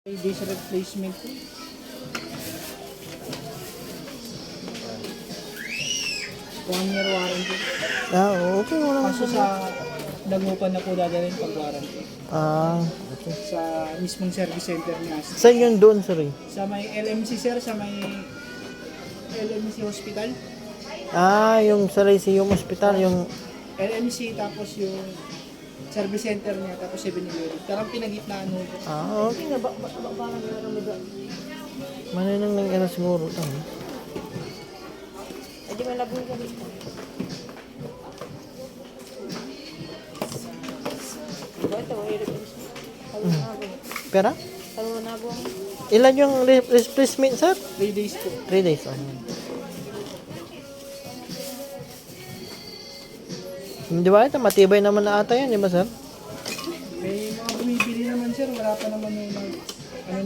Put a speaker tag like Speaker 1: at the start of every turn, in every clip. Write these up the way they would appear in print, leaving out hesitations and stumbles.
Speaker 1: This replacement ko. One year warranty.
Speaker 2: Okay mo naman.
Speaker 1: Kaso sa Dagupan na po dadalhin pag warranty.
Speaker 2: Okay.
Speaker 1: Sa mismong service center ni Aston.
Speaker 2: Saan yun doon, sir?
Speaker 1: Sa may LMC sir, sa may LMC Hospital.
Speaker 2: Yung sa Lyceum Hospital, yung...
Speaker 1: LMC tapos yung service center niya tapos 7-Eleven. Parang pinagitnaan mo.
Speaker 2: Okay na. Mananang nang era siguro.
Speaker 3: Hindi mo labong ka dito. Ito,
Speaker 2: Pera?
Speaker 3: Talunabong.
Speaker 2: Ilan yung replacement, sir?
Speaker 1: 3 days po.
Speaker 2: 3 days. Di ba? Ito, matibay naman na ata yan, di ba, sir?
Speaker 1: May mga bumibili naman sir, wala pa naman yung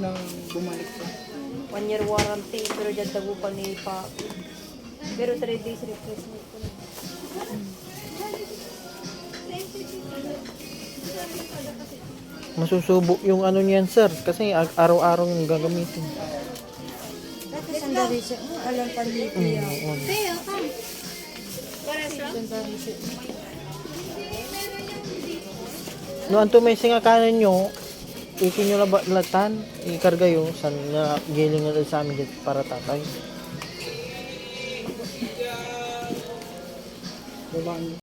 Speaker 1: nang bumalik po.
Speaker 3: 1 year warranty, pero dyan Dagupan ni pa. Pero 3 days replacement ko na.
Speaker 2: Masusubo yung ano niyan, sir. Kasi araw-araw yung gagamitin.
Speaker 3: Dati sandali siya. Alam pa dito yan. Sandali siya.
Speaker 2: No, anto may singakanan nyo, ikin nyo latan, ikarga yun, sa na giling na sa amin dito para tatay.
Speaker 1: Babaan